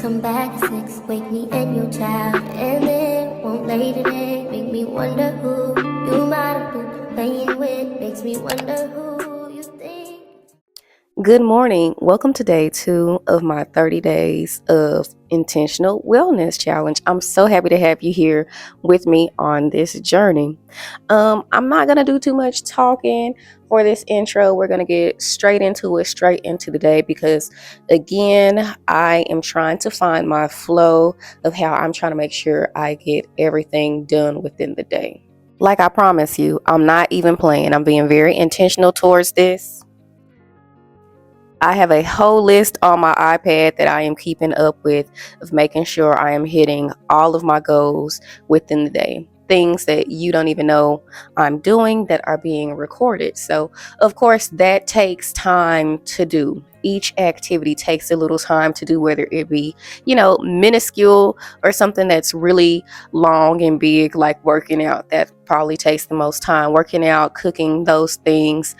Come back at 6, wake me and your child, and then won't lay today. Make me wonder who you might have been playing with. Makes me wonder who you think. Good morning. Welcome to day 2 of my 30 days of intentional wellness challenge. I'm so happy to have you here with me on this journey. I'm not going to do too much talking for this intro. We're going to get straight into the day because, again, I am trying to find my flow of how I'm trying to make sure I get everything done within the day. Like I promise you, I'm not even playing. I'm being very intentional towards this. I have a whole list on my iPad that I am keeping up with of making sure I am hitting all of my goals within the day. Things that you don't even know I'm doing that are being recorded. So, of course, that takes time to do. Each activity takes a little time to do, whether it be, minuscule or something that's really long and big, like working out. That probably takes the most time. Working out, cooking, those things,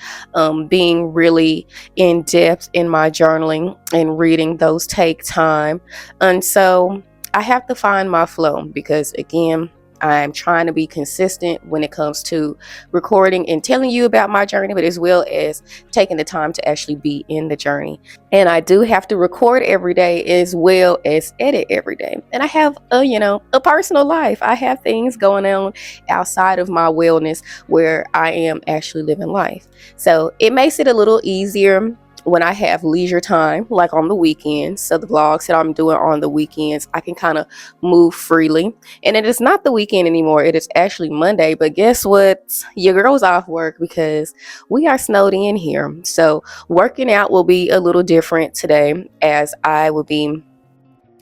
being really in depth in my journaling and reading, those take time. And so I have to find my flow because, again, I'm trying to be consistent when it comes to recording and telling you about my journey, but as well as taking the time to actually be in the journey. And I do have to record every day as well as edit every day. And I have a personal life. I have things going on outside of my wellness where I am actually living life. So it makes it a little easier when I have leisure time, like on the weekends. So the vlogs that I'm doing on the weekends, I can kind of move freely. And it is not the weekend anymore. It is actually Monday. But guess what? Your girl's off work because we are snowed in here. So working out will be a little different today, as I will be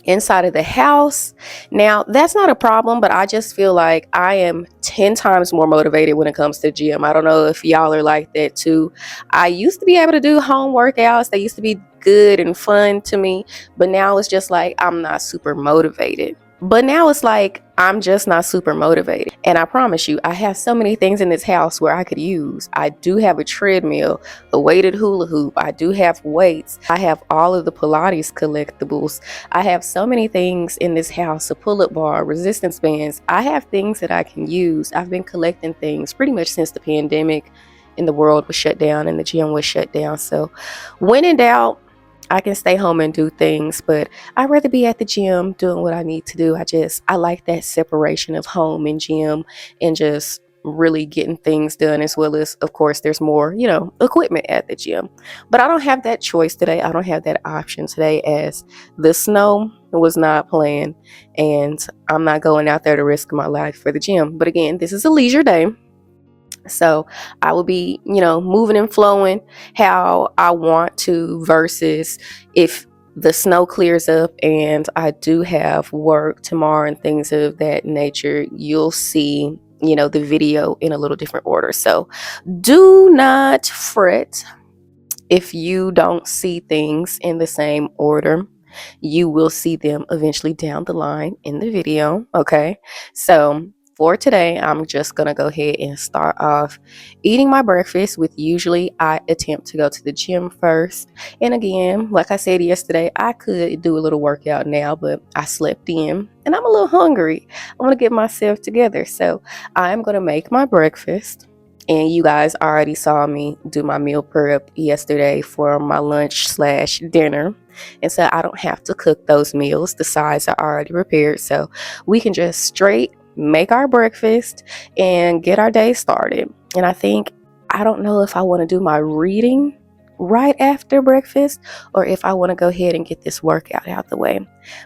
inside of the house. Now, that's not a problem, but I just feel like I am 10 times more motivated when it comes to gym. I don't know if y'all are like that too. I used to be able to do home workouts. They used to be good and fun to me, but now it's just like I'm not super motivated. But now it's like I'm just not super motivated. And I promise you, I have so many things in this house where I could use. I do have a treadmill, a weighted hula hoop. I do have weights. I have all of the Pilates collectibles. I have so many things in this house, a pull-up bar, resistance bands. I have things that I can use. I've been collecting things pretty much since the pandemic and the world was shut down and the gym was shut down. So when in doubt, I can stay home and do things, but I'd rather be at the gym doing what I need to do. I like that separation of home and gym and just really getting things done, as well as, of course, there's more, equipment at the gym. But I don't have that choice today. I don't have that option today, as the snow was not planned and I'm not going out there to risk my life for the gym. But again, this is a leisure day. So I will be, moving and flowing how I want to, versus if the snow clears up and I do have work tomorrow and things of that nature, you'll see, the video in a little different order. So do not fret if you don't see things in the same order. You will see them eventually down the line in the video. Okay. So for today, I'm just going to go ahead and start off eating my breakfast with, usually I attempt to go to the gym first. And again, like I said yesterday, I could do a little workout now, but I slept in and I'm a little hungry. I want to get myself together. So I'm going to make my breakfast. And you guys already saw me do my meal prep yesterday for my lunch/dinner. And so I don't have to cook those meals. The sides are already prepared. So we can just straight make our breakfast and get our day started. And I don't know if I want to do my reading right after breakfast or if I want to go ahead and get this workout out the way.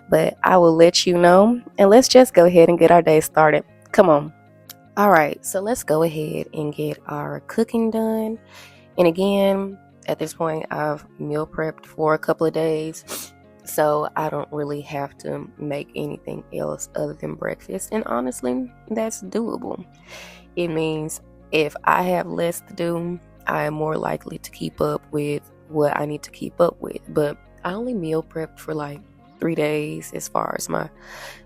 But I will let you know. And let's just go ahead and get our day started. Come on. All right, so let's go ahead and get our cooking done. And again, at this point, I've meal prepped for a couple of days, so I don't really have to make anything else other than breakfast. And honestly, that's doable. It means if I have less to do, I am more likely to keep up with what I need to keep up with. But I only meal prepped for like 3 days as far as my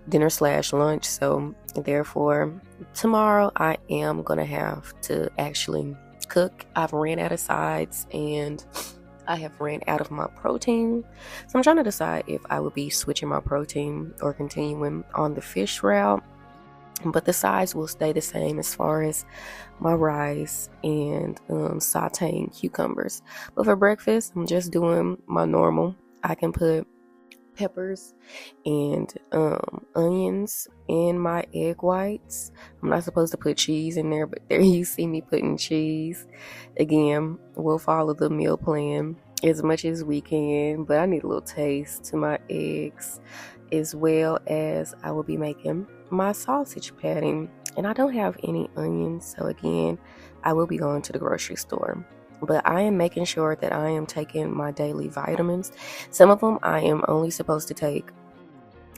dinner/lunch. So therefore, tomorrow I am going to have to actually cook. I've ran out of sides and I have ran out of my protein, so I'm trying to decide if I would be switching my protein or continuing on the fish route. But the size will stay the same as far as my rice and sauteing cucumbers. But for breakfast, I'm just doing my normal. I can put peppers and onions in my egg whites. I'm not supposed to put cheese in there, but there you see me putting cheese. Again, we'll follow the meal plan as much as we can, but I need a little taste to my eggs, as well as I will be making my sausage patty. And I don't have any onions, so again, I will be going to the grocery store. But I am making sure that I am taking my daily vitamins. Some of them I am only supposed to take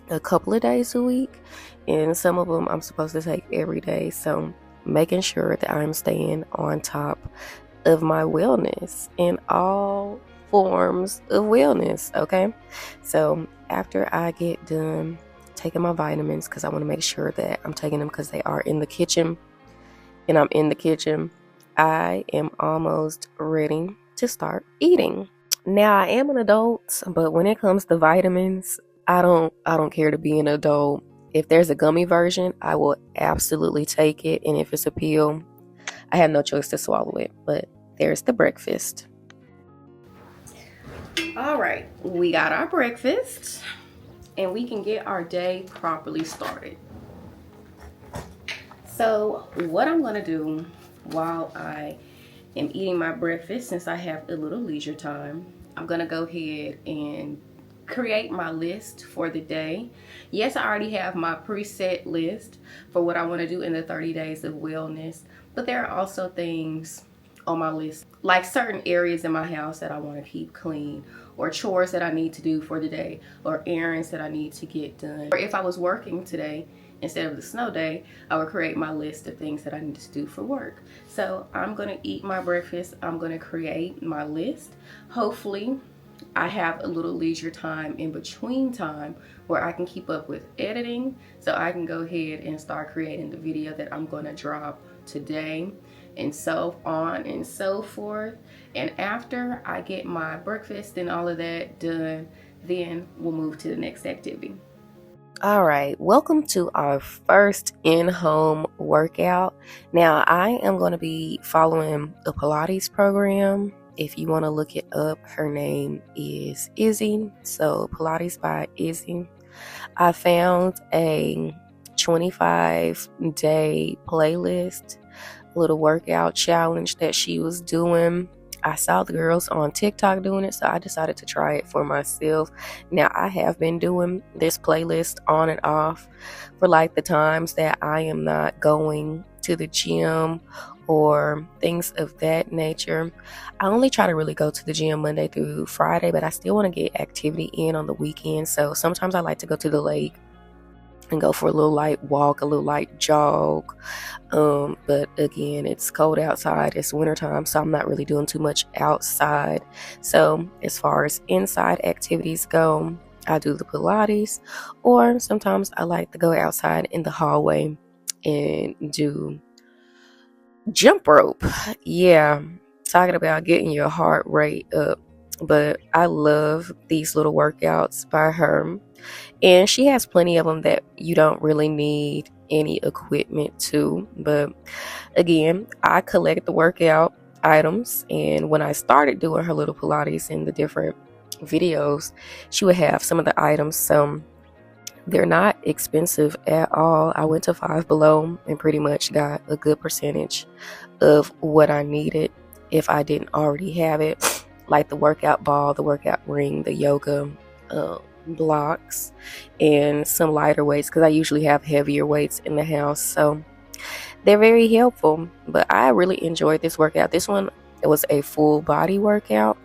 a couple of days a week, and some of them I'm supposed to take every day. So making sure that I'm staying on top of my wellness in all forms of wellness, okay? So after I get done taking my vitamins, because I want to make sure that I'm taking them because they are in the kitchen, and I'm in the kitchen, I am almost ready to start eating. Now I am an adult, but when it comes to vitamins, I don't care to be an adult. If there's a gummy version, I will absolutely take it, and if it's a pill, I have no choice to swallow it. But there's the breakfast. All right, we got our breakfast, and we can get our day properly started. So what I'm gonna do while I am eating my breakfast, since I have a little leisure time, I'm gonna go ahead and create my list for the day. Yes, I already have my preset list for what I want to do in the 30 days of wellness, but there are also things on my list, like certain areas in my house that I want to keep clean, or chores that I need to do for the day, or errands that I need to get done. Or if I was working today, instead of the snow day, I would create my list of things that I need to do for work. So I'm gonna eat my breakfast, I'm gonna create my list. Hopefully I have a little leisure time in between time where I can keep up with editing, so I can go ahead and start creating the video that I'm gonna drop today, and so on and so forth. And after I get my breakfast and all of that done, then we'll move to the next activity. All right, welcome to our first in-home workout. Now, I am going to be following a Pilates program. If you want to look it up, her name is Izzy. So, Pilates by Izzy. I found a 25-day playlist, little workout challenge that she was doing. I saw the girls on TikTok doing it, so I decided to try it for myself. Now, I have been doing this playlist on and off for like the times that I am not going to the gym or things of that nature. I only try to really go to the gym Monday through Friday, but I still want to get activity in on the weekend. So sometimes I like to go to the lake and go for a little light walk, a little light jog. But again, it's cold outside, it's wintertime, so I'm not really doing too much outside. So as far as inside activities go, I do the Pilates, or sometimes I like to go outside in the hallway and do jump rope. Yeah, talking about getting your heart rate up. But I love these little workouts by her. And she has plenty of them that you don't really need any equipment to. But again, I collect the workout items. And when I started doing her little Pilates in the different videos, she would have some of the items. So they're not expensive at all. I went to Five Below and pretty much got a good percentage of what I needed if I didn't already have it, like the workout ball, the workout ring, the yoga blocks, and some lighter weights, because I usually have heavier weights in the house, so they're very helpful. But I really enjoyed this workout. This one, it was a full body workout,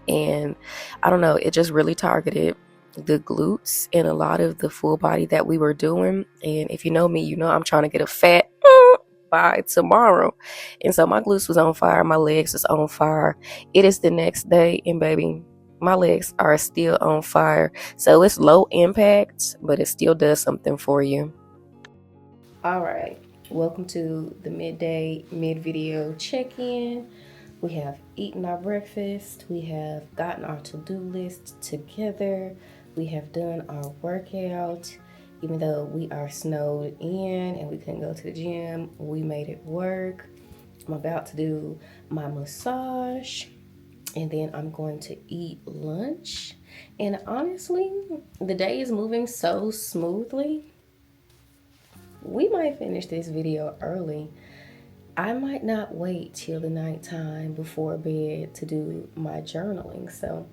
and I don't know, it just really targeted the glutes and a lot of the full body that we were doing. And if you know me, you know I'm trying to get a fat by tomorrow, and so my glutes was on fire, my legs was on fire. It is the next day, and baby, my legs are still on fire. So it's low impact, but it still does something for you. All right, welcome to the mid-video check-in. We have eaten our breakfast. We have gotten our to-do list together. We have done our workout. Even though we are snowed in and we couldn't go to the gym, we made it work. I'm about to do my massage, and then I'm going to eat lunch. And honestly, the day is moving so smoothly. We might finish this video early. I might not wait till the nighttime before bed to do my journaling. So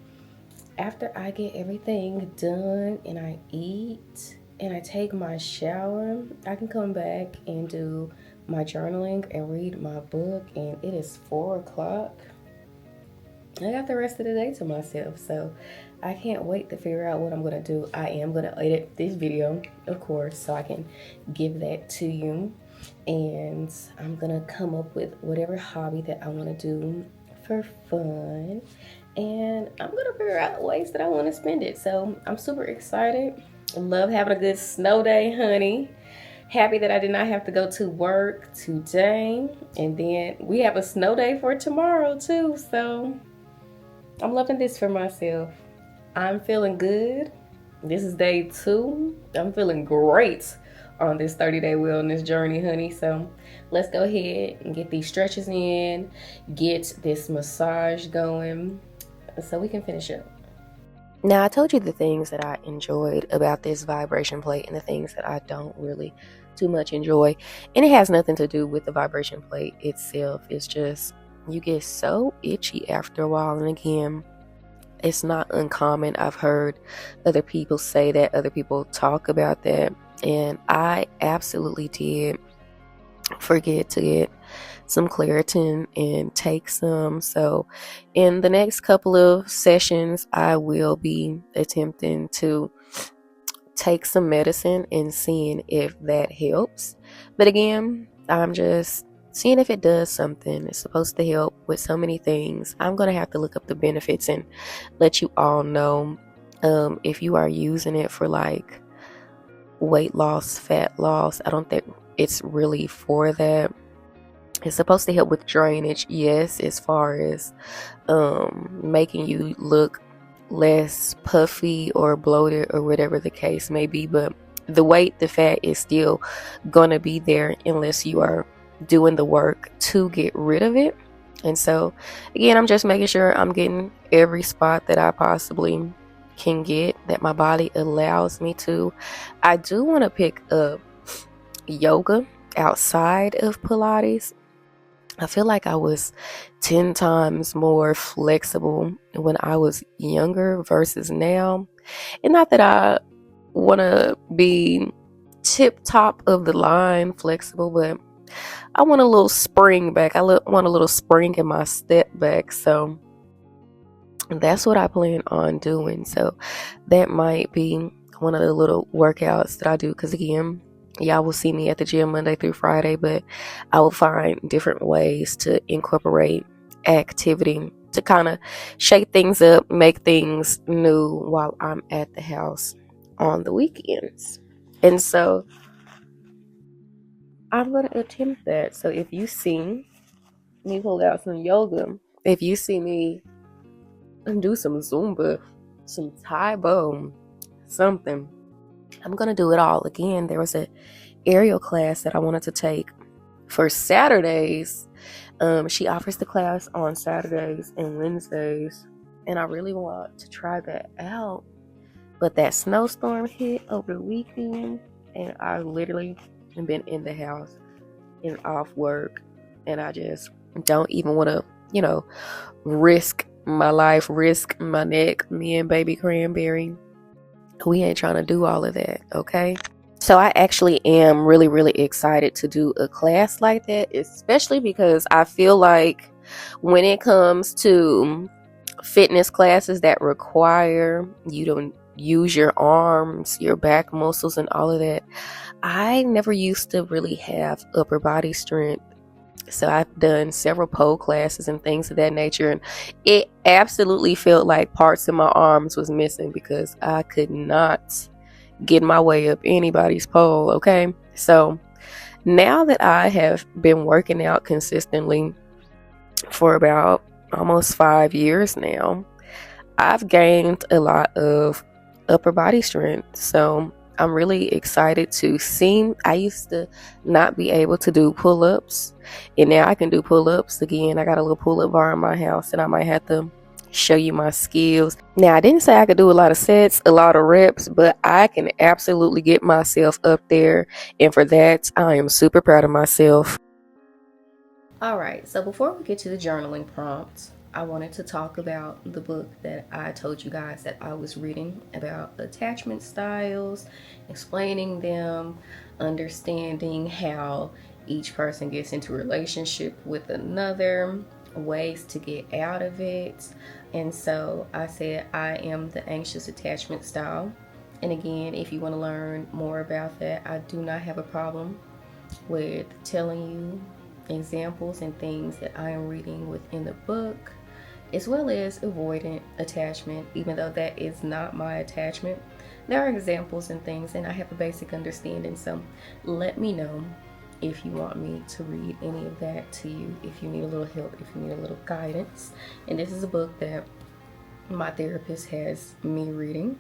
after I get everything done and I eat and I take my shower, I can come back and do my journaling and read my book. And it is 4 o'clock. I got the rest of the day to myself, so I can't wait to figure out what I'm gonna do. I am gonna edit this video, of course, so I can give that to you. And I'm gonna come up with whatever hobby that I wanna do for fun. And I'm gonna figure out ways that I wanna spend it. So I'm super excited. I love having a good snow day, honey. Happy that I did not have to go to work today. And then we have a snow day for tomorrow too, so I'm loving this for myself. I'm feeling good. This is day 2. I'm feeling great on this 30-day wellness journey, honey. So let's go ahead and get these stretches in, get this massage going so we can finish up. Now, I told you the things that I enjoyed about this vibration plate and the things that I don't really too much enjoy. And it has nothing to do with the vibration plate itself. It's just you get so itchy after a while. And again, it's not uncommon. I've heard other people say that, other people talk about that, and I absolutely did forget to get some Claritin and take some. So in the next couple of sessions, I will be attempting to take some medicine and seeing if that helps. But again, I'm just seeing if it does something. It's supposed to help with so many things. I'm going to have to look up the benefits and let you all know if you are using it for like weight loss, fat loss. I don't think it's really for that. It's supposed to help with drainage, yes, as far as making you look less puffy or bloated or whatever the case may be. But the weight, the fat is still going to be there unless you are doing the work to get rid of it. And so again, I'm just making sure I'm getting every spot that I possibly can get, that my body allows me to. I do want to pick up yoga outside of Pilates. I feel like I was 10 times more flexible when I was younger versus now. And not that I want to be tip top of the line flexible, but I want a little spring back. I want a little spring in my step back. So that's what I plan on doing. So that might be one of the little workouts that I do. Because again, y'all will see me at the gym Monday through Friday, but I will find different ways to incorporate activity to kind of shake things up, make things new while I'm at the house on the weekends. And so I'm going to attempt that. So if you see me pull out some yoga, if you see me do some Zumba, some Tai Bo, something, I'm going to do it all. Again, there was a aerial class that I wanted to take for Saturdays. She offers the class on Saturdays and Wednesdays, and I really want to try that out. But that snowstorm hit over the weekend, and I literally have been in the house and off work, and I just don't even want to, risk my life, risk my neck. Me and baby Cranberry, we ain't trying to do all of that, okay? So I actually am really, really excited to do a class like that, especially because I feel like when it comes to fitness classes that require you to use your arms, your back muscles, and all of that, I never used to really have upper body strength. So I've done several pole classes and things of that nature, and it absolutely felt like parts of my arms was missing because I could not get my way up anybody's pole, okay? So now that I have been working out consistently for about almost 5 years now. I've gained a lot of upper body strength, so I'm really excited to see. I used to not be able to do pull-ups, and now I can do pull-ups again. I got a little pull-up bar in my house, and I might have to show you my skills. Now, I didn't say I could do a lot of sets, a lot of reps, but I can absolutely get myself up there, and for that, I am super proud of myself. All right, so before we get to the journaling prompt, I wanted to talk about the book that I told you guys that I was reading about attachment styles, explaining them, understanding how each person gets into a relationship with another, ways to get out of it. And so I said I am the anxious attachment style. And again, if you want to learn more about that, I do not have a problem with telling you examples and things that I am reading within the book, as well as avoidant attachment. Even though that is not my attachment, there are examples and things, and I have a basic understanding. So let me know if you want me to read any of that to you, if you need a little help, if you need a little guidance. And this is a book that my therapist has me reading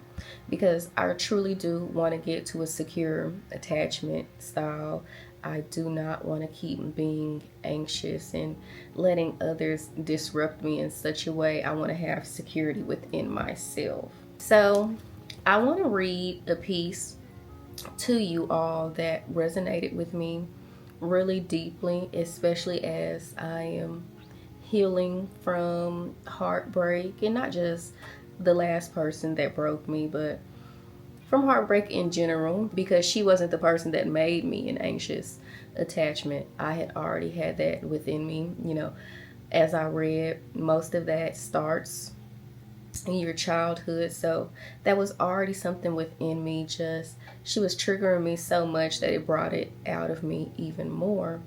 because I truly do want to get to a secure attachment style. I do not want to keep being anxious and letting others disrupt me in such a way. I want to have security within myself. So I want to read a piece to you all that resonated with me really deeply, especially as I am healing from heartbreak, and not just the last person that broke me, but from heartbreak in general, because she wasn't the person that made me an anxious attachment. I had already had that within me. As I read, most of that starts in your childhood, so that was already something within me. Just she was triggering me so much that it brought it out of me even more.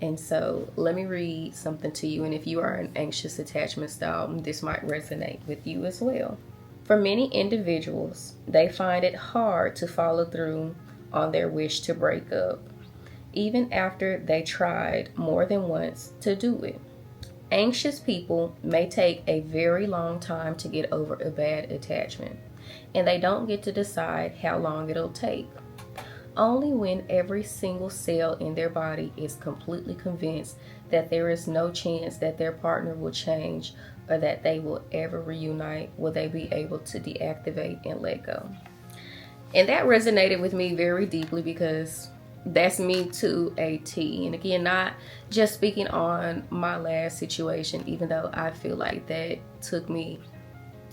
And so let me read something to you, and if you are an anxious attachment style, this might resonate with you as well. For many individuals, they find it hard to follow through on their wish to break up, even after they tried more than once to do it. Anxious people may take a very long time to get over a bad attachment, and they don't get to decide how long it'll take. Only when every single cell in their body is completely convinced that there is no chance that their partner will change or that they will ever reunite will they be able to deactivate and let go. And that resonated with me very deeply because that's me to a T. And again, not just speaking on my last situation, even though I feel like that took me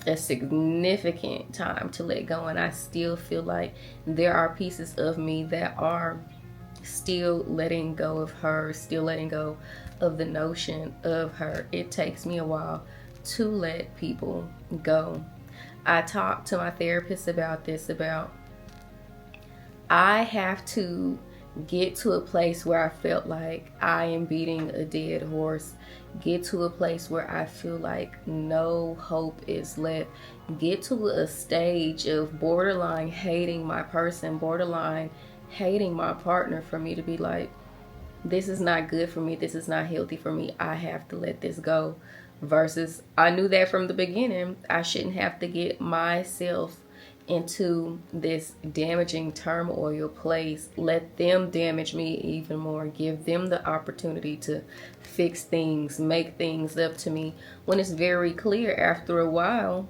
a significant time to let go, and I still feel like there are pieces of me that are still letting go of her, still letting go of the notion of her. It takes me a while to let people go. I talked to my therapist about this, about I have to get to a place where I felt like I am beating a dead horse, get to a place where I feel like no hope is left, get to a stage of borderline hating my person, borderline hating my partner, for me to be like, this is not good for me, this is not healthy for me, I have to let this go. Versus I knew that from the beginning, I shouldn't have to get myself into this damaging turmoil place, let them damage me even more, give them the opportunity to fix things, make things up to me, when it's very clear after a while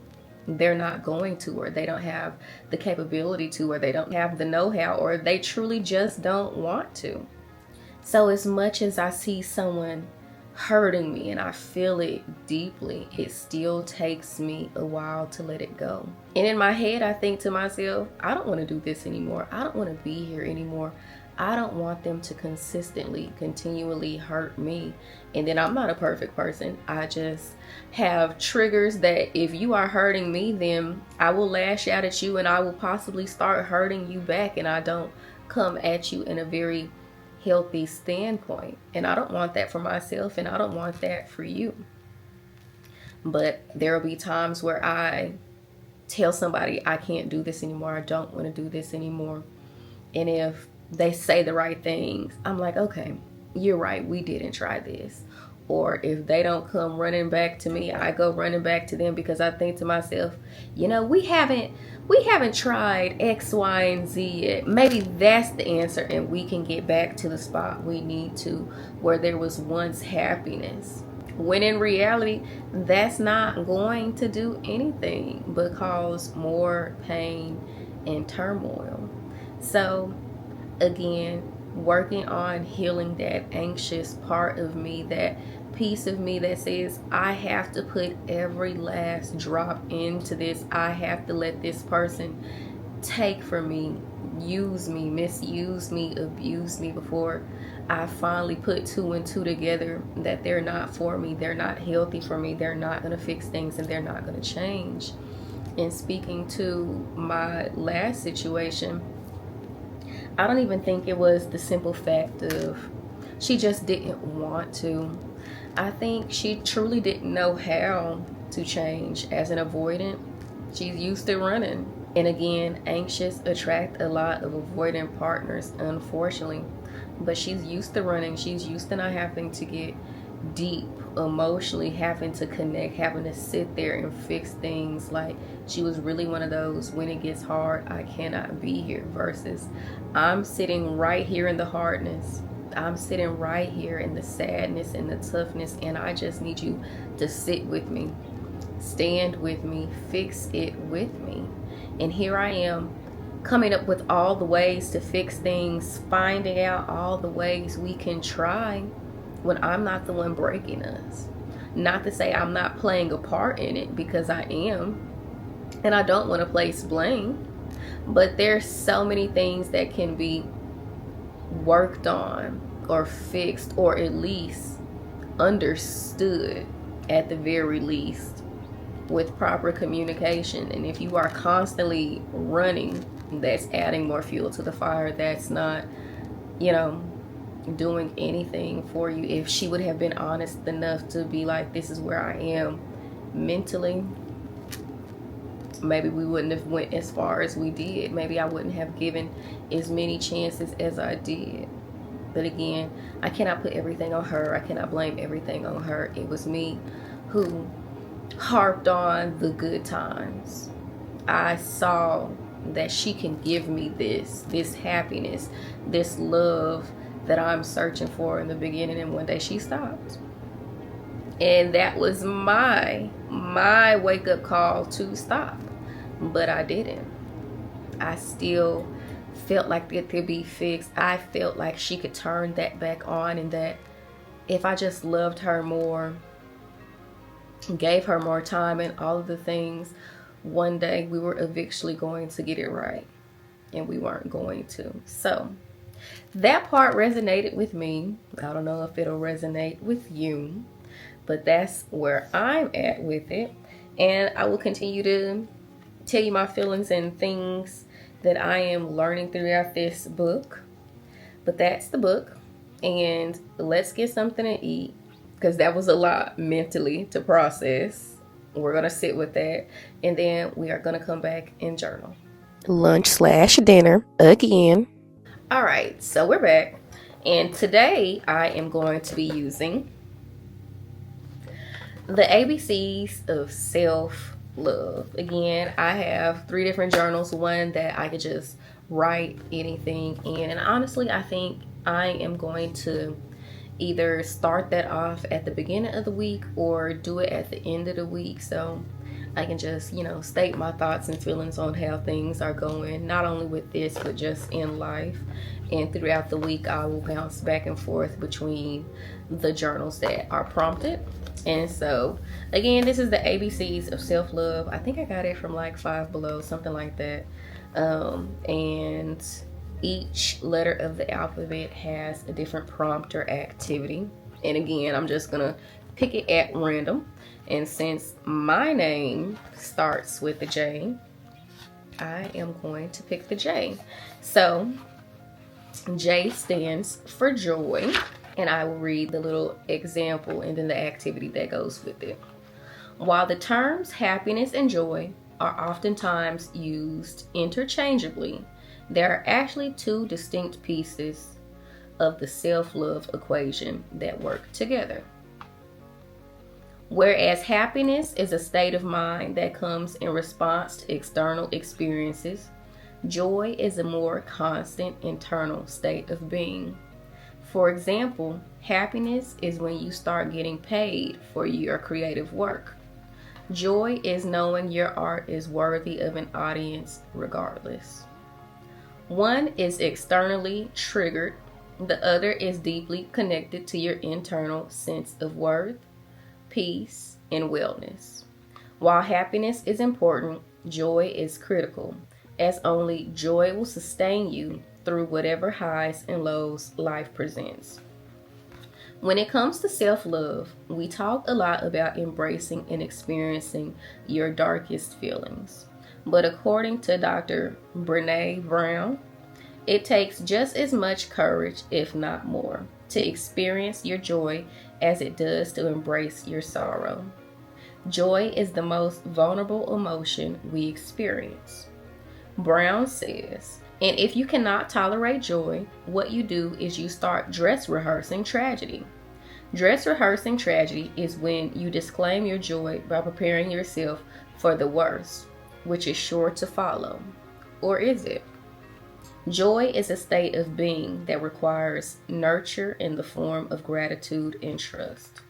they're not going to, or they don't have the capability to, or they don't have the know-how, or they truly just don't want to. So as much as I see someone hurting me and I feel it deeply, it still takes me a while to let it go. And in my head, I think to myself, I don't want to do this anymore. I don't want to be here anymore. I don't want them to consistently, continually hurt me. And then I'm not a perfect person. I just have triggers that if you are hurting me, then I will lash out at you and I will possibly start hurting you back. And I don't come at you in a very healthy standpoint, and I don't want that for myself, and I don't want that for you. But there will be times where I tell somebody I can't do this anymore, I don't want to do this anymore, and if they say the right things, I'm like, okay, you're right, we didn't try this. Or if they don't come running back to me, I go running back to them, because I think to myself, we haven't tried X, Y, and Z yet. Maybe that's the answer, and we can get back to the spot we need to, where there was once happiness. When in reality, that's not going to do anything but cause more pain and turmoil. So again, working on healing that anxious part of me, that piece of me that says I have to put every last drop into this. I have to let this person take from me, use me, misuse me, abuse me, before I finally put two and two together that they're not for me, they're not healthy for me, they're not going to fix things, and they're not going to change. And speaking to my last situation, I don't even think it was the simple fact of she just didn't want to. I think she truly didn't know how to change. As an avoidant, she's used to running. And again, anxious attract a lot of avoidant partners, unfortunately. But she's used to running. She's used to not having to get deep emotionally, having to connect, having to sit there and fix things. Like, she was really one of those, when it gets hard, I cannot be here, versus I'm sitting right here in the hardness. I'm sitting right here in the sadness and the toughness, and I just need you to sit with me, stand with me, fix it with me. And here I am, coming up with all the ways to fix things, finding out all the ways we can try, when I'm not the one breaking us. Not to say I'm not playing a part in it, because I am, and I don't want to place blame, but there's so many things that can be worked on or fixed, or at least understood at the very least, with proper communication. And if you are constantly running, that's adding more fuel to the fire. That's not, doing anything for you. If she would have been honest enough to be like, this is where I am mentally, maybe we wouldn't have went as far as we did. Maybe I wouldn't have given as many chances as I did. But again, I cannot put everything on her. I cannot blame everything on her. It was me who harped on the good times. I saw that she can give me this happiness, this love that I'm searching for in the beginning, and one day she stopped. And that was my wake-up call to stop. But I didn't. I still felt like it could be fixed. I felt like she could turn that back on, and that if I just loved her more, gave her more time, and all of the things, one day we were eventually going to get it right, and we weren't going to. So that part resonated with me. I don't know if it'll resonate with you, but that's where I'm at with it. And I will continue to tell you my feelings and things that I am learning throughout this book. But that's the book, and let's get something to eat, because that was a lot mentally to process. We're gonna sit with that, and then we are gonna come back and journal. Lunch/dinner again. All right, so we're back, and today I am going to be using the ABCs of self-love. Again, I have 3 different journals, one that I could just write anything in, and honestly, I think I am going to either start that off at the beginning of the week or do it at the end of the week, so I can just, state my thoughts and feelings on how things are going, not only with this, but just in life. And throughout the week, I will bounce back and forth between the journals that are prompted. And so, again, this is the ABCs of self-love. I think I got it from like Five Below, something like that. And each letter of the alphabet has a different prompt or activity. And again, I'm just gonna pick it at random. And since my name starts with the J, I am going to pick the J. So J stands for joy, and I will read the little example and then the activity that goes with it. While the terms happiness and joy are oftentimes used interchangeably, there are actually 2 distinct pieces of the self-love equation that work together. Whereas happiness is a state of mind that comes in response to external experiences, joy is a more constant internal state of being. For example, happiness is when you start getting paid for your creative work. Joy is knowing your art is worthy of an audience regardless. One is externally triggered, the other is deeply connected to your internal sense of worth, peace, and wellness. While happiness is important, joy is critical, as only joy will sustain you through whatever highs and lows life presents. When it comes to self-love, we talk a lot about embracing and experiencing your darkest feelings. But according to Dr. Brené Brown, it takes just as much courage, if not more, to experience your joy as it does to embrace your sorrow. Joy is the most vulnerable emotion we experience. Brown says, and if you cannot tolerate joy, what you do is you start dress rehearsing tragedy. Dress rehearsing tragedy is when you disclaim your joy by preparing yourself for the worst, which is sure to follow. Or is it? Joy is a state of being that requires nurture in the form of gratitude and trust.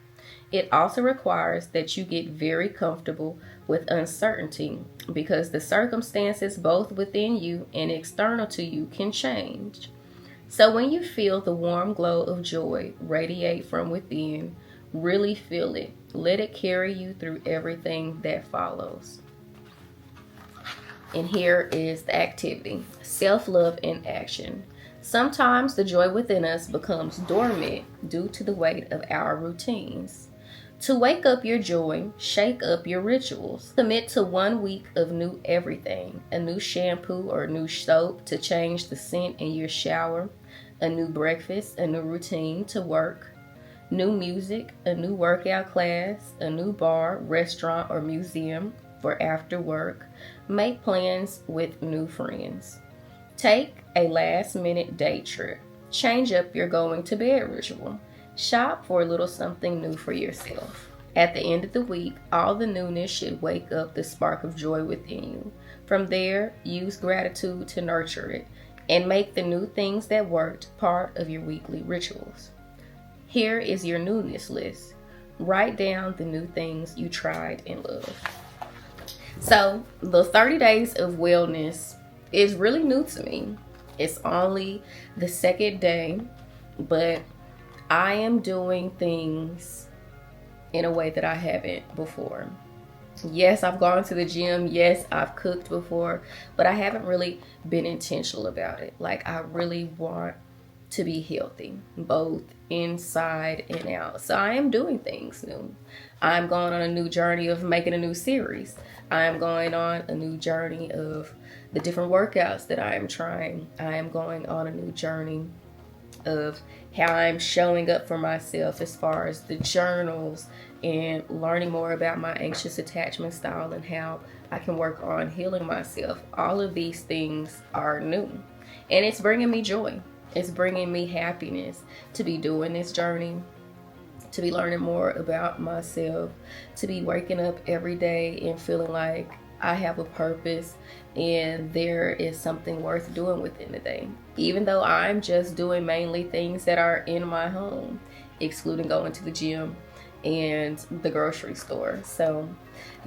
It also requires that you get very comfortable with uncertainty because the circumstances both within you and external to you can change. So when you feel the warm glow of joy radiate from within, really feel it. Let it carry you through everything that follows. And here is the activity: self-love in action. Sometimes the joy within us becomes dormant due to the weight of our routines. To wake up your joy, shake up your rituals. Commit to 1 week of new everything: a new shampoo or new soap to change the scent in your shower, a new breakfast, a new routine to work, new music, a new workout class, a new bar, restaurant, or museum for after work. Make plans with new friends. Take a last-minute day trip. Change up your going to bed ritual. Shop for a little something new for yourself. At the end of the week, all the newness should wake up the spark of joy within you. From there, use gratitude to nurture it and make the new things that worked part of your weekly rituals. Here is your newness list. Write down the new things you tried and loved. So, the 30 days of wellness is really new to me. It's only the second day, but I am doing things in a way that I haven't before. Yes, I've gone to the gym. Yes, I've cooked before, but I haven't really been intentional about it. Like, I really want to be healthy, both inside and out. So I am doing things new. I'm going on a new journey of making a new series. I'm going on a new journey of the different workouts that I am trying. I am going on a new journey of how I'm showing up for myself as far as the journals and learning more about my anxious attachment style and how I can work on healing myself. All of these things are new, and it's bringing me joy. It's bringing me happiness to be doing this journey, to be learning more about myself, to be waking up every day and feeling like I have a purpose and there is something worth doing within the day. Even though I'm just doing mainly things that are in my home, excluding going to the gym and the grocery store. So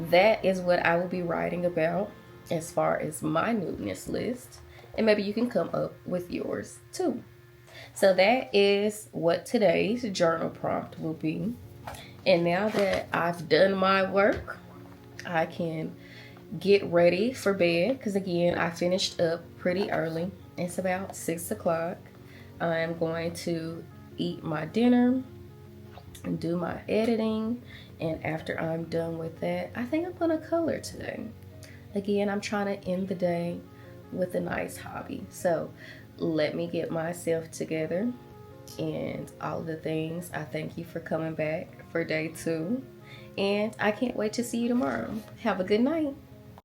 that is what I will be writing about as far as my newness list. And maybe you can come up with yours too. So that is what today's journal prompt will be. And now that I've done my work, I can get ready for bed, because again, I finished up pretty early. It's about 6 o'clock. I'm going to eat my dinner and do my editing, and after I'm done with that, I think I'm gonna color today. Again, I'm trying to end the day with a nice hobby. So let me get myself together and all the things. I thank you for coming back for day 2, and I can't wait to see you tomorrow. Have a good night.